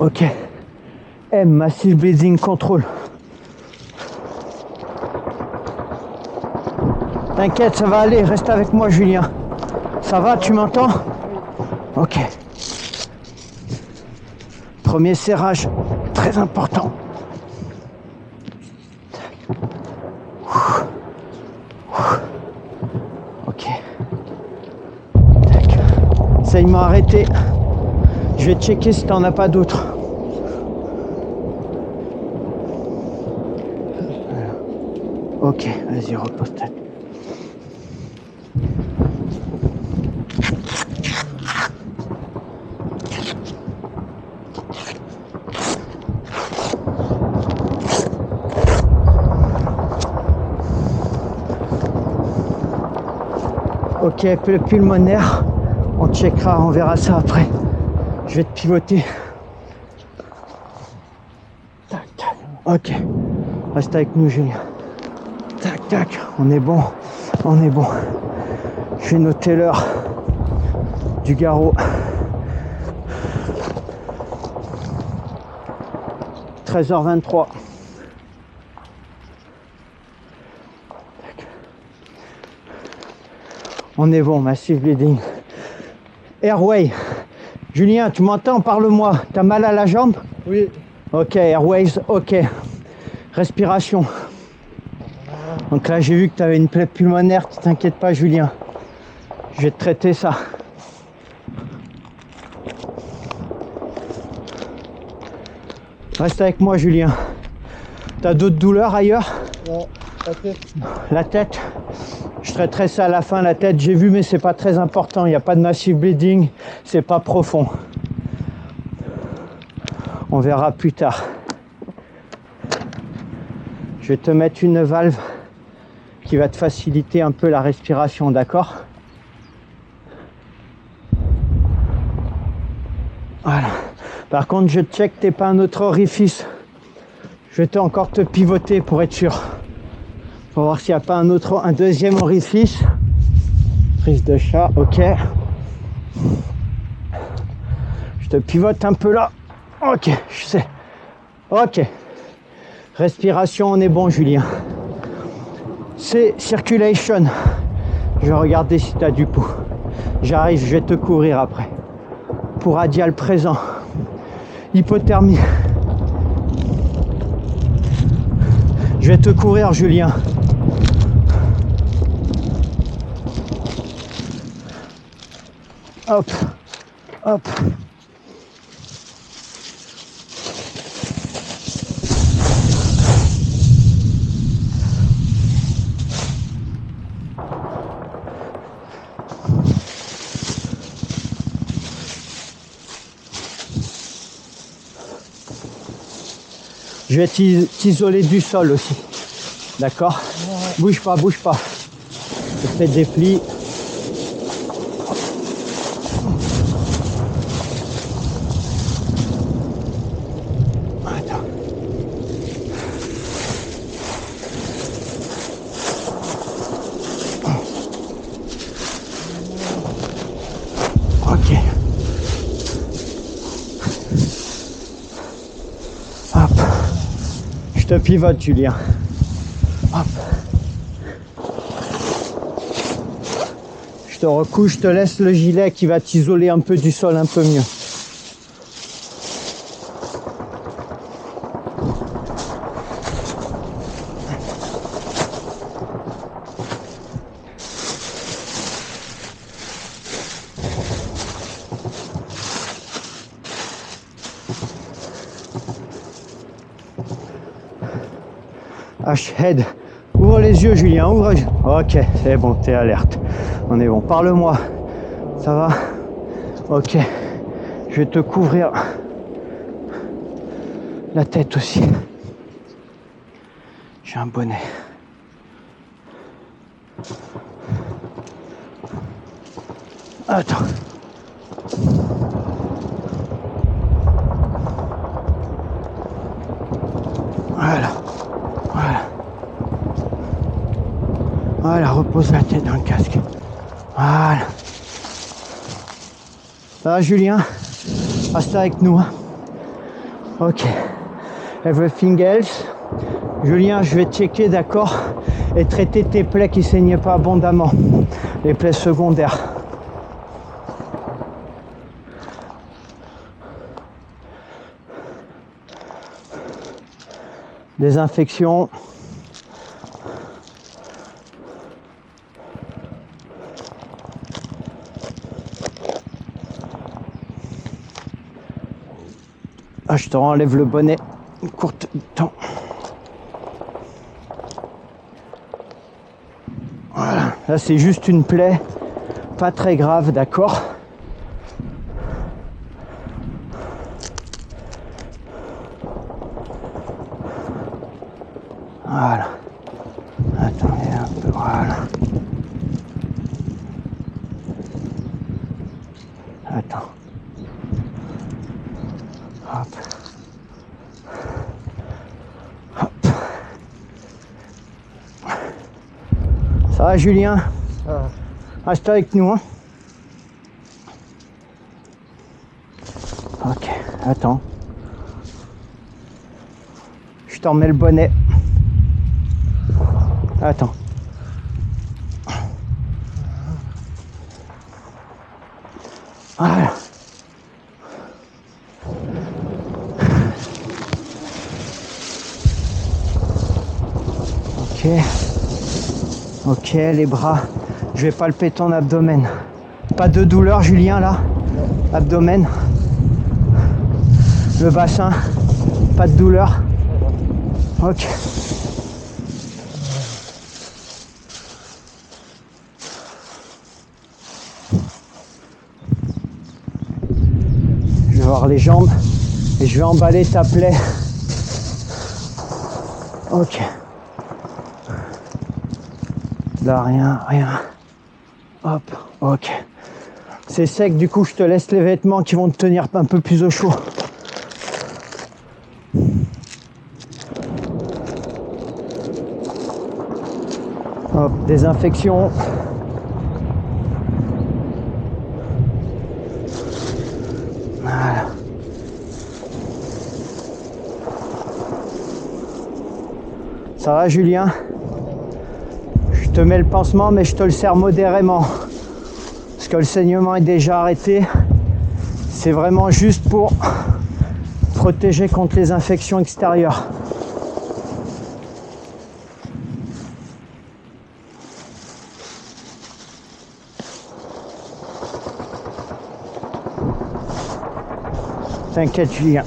Ok. M, Massive Breathing Control. T'inquiète, ça va aller, reste avec moi Julien. Ça va, tu m'entends? Ok. Premier serrage, très important. Ok. Ça, il m'a arrêté. Je vais checker si t'en as pas d'autres. Ok, vas-y, repose-toi. Ok, le pulmonaire, on checkera, on verra ça après. Je vais te pivoter. Tac, tac. Ok, reste avec nous Julien. Tac, tac, on est bon, on est bon. Je vais noter l'heure du garrot. 13h23. On est bon, Massive Bleeding. Airway. Julien, tu m'entends? Parle-moi. T'as mal à la jambe? Oui. Ok, Airways, ok. Respiration. Donc là, j'ai vu que tu avais une plaie pulmonaire. Tu t'inquiètes pas, Julien. Je vais te traiter ça. Reste avec moi, Julien. T'as d'autres douleurs ailleurs? Non, la tête. La tête? Je traiterai ça à la fin, la tête. J'ai vu, mais c'est pas très important. Il n'y a pas de massive bleeding. C'est pas profond. On verra plus tard. Je vais te mettre une valve qui va te faciliter un peu la respiration, d'accord? Voilà. Par contre, je check que t'es pas un autre orifice. Je vais encore te pivoter pour être sûr. Pour voir s'il n'y a pas un deuxième orifice. Prise de chat, ok. Je te pivote un peu là. Ok, je sais. Ok. Respiration, on est bon, Julien. C'est circulation. Je vais regarder si tu as du pouls. J'arrive, je vais te couvrir après. Pour radial présent. Hypothermie. Je vais te couvrir, Julien. Hop, hop. Je vais t'isoler du sol aussi. D'accord? Ouais. Bouge pas, bouge pas. Je fais des plis. Attends. Ok. Hop. Je te pivote, Julien. Hop. Je te recouche, je te laisse le gilet qui va t'isoler un peu du sol un peu mieux. H-head. Ouvre les yeux, Julien, ouvre les yeux. Ok, c'est bon, t'es alerte. On est bon. Parle-moi. Ça va? Ok. Je vais te couvrir la tête aussi. J'ai un bonnet. Attends. Voilà. Voilà. Voilà, repose la tête dans le casque. Voilà. Ça va, Julien? Reste avec nous. Hein. Ok. Everything else. Julien, je vais checker, d'accord, et traiter tes plaies qui saignaient pas abondamment. Les plaies secondaires. Désinfection. Ah, je te renlève le bonnet. Une courte temps. Voilà. Là, c'est juste une plaie. Pas très grave, d'accord? Voilà. Attendez un peu. Voilà. Attends. Hop. Hop. Ça va, Julien? Reste avec nous, hein? Ok, attends. Je t'en mets le bonnet. Attends. Voilà. Ok. Ok, les bras. Je vais palper ton abdomen. Pas de douleur, Julien, là? Abdomen. Le bassin. Pas de douleur. Ok. Je vais voir les jambes et je vais emballer ta plaie. Ok. Là, rien. Hop, ok. C'est sec, du coup, je te laisse les vêtements qui vont te tenir un peu plus au chaud. Hop, désinfection. Voilà. Ça va, Julien? Je te mets le pansement, mais je te le serre modérément. Parce que le saignement est déjà arrêté. C'est vraiment juste pour protéger contre les infections extérieures. T'inquiète, Julien.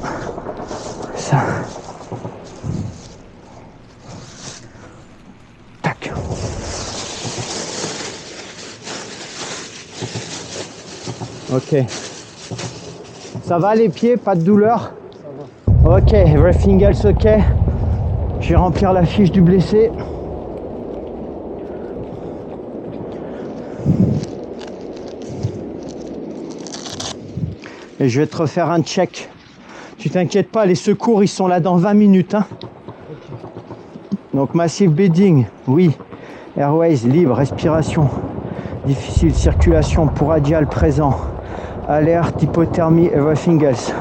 Ça. Tac. Ok. Ça va les pieds, pas de douleur? Ça va. Ok, everything else ok. Je vais remplir la fiche du blessé. Et je vais te refaire un check. Tu t'inquiètes pas, les secours ils sont là dans 20 minutes. Hein. Donc massive bleeding, oui. Airways libre, respiration. Difficile circulation pour radial présent. Alerte, hypothermie, everything else.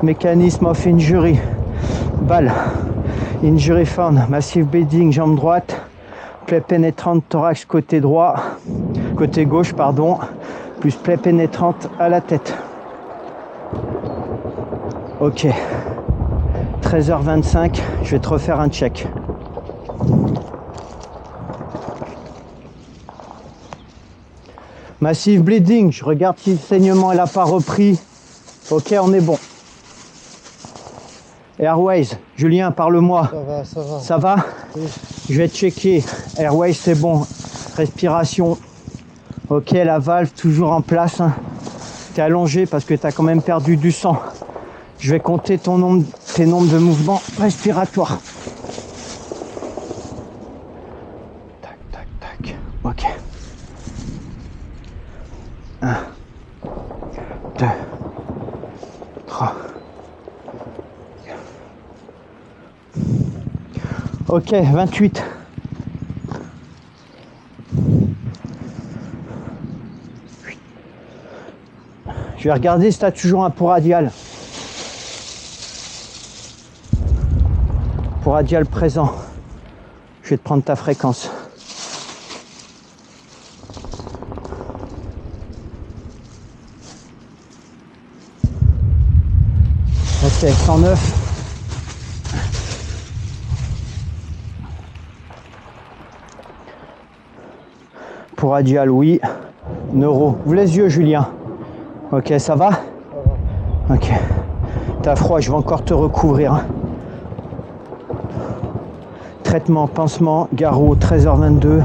Mécanisme of injury. Balle. Injury found. Massive bleeding, jambe droite. Plaie pénétrante thorax côté droit. Côté gauche, pardon. Plus plaie pénétrante à la tête. Ok. 13h25, je vais te refaire un check. Massive bleeding, je regarde si le saignement n'a pas repris. Ok, on est bon. Airways, Julien, parle-moi. Ça va, ça va. Ça va? Oui. Je vais checker. Airways, c'est bon. Respiration. Ok, la valve toujours en place. Hein. T'es allongé parce que t'as quand même perdu du sang. Je vais compter tes nombres de mouvements respiratoires. Tac, tac, tac. Ok. 1, 2, 3. Ok, 28. Je vais regarder si tu as toujours un port radial. Pour radial présent. Je vais te prendre ta fréquence. Ok, 109. Pour radial, oui. Neuro. Ouvre les yeux, Julien. Ok, ça va? Ok. T'as froid, je vais encore te recouvrir. Traitement, pansement, garrot, 13h22.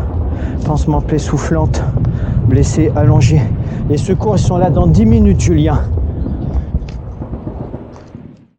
Pansement, plaie soufflante. Blessé, allongé. Les secours, ils sont là dans 10 minutes, Julien.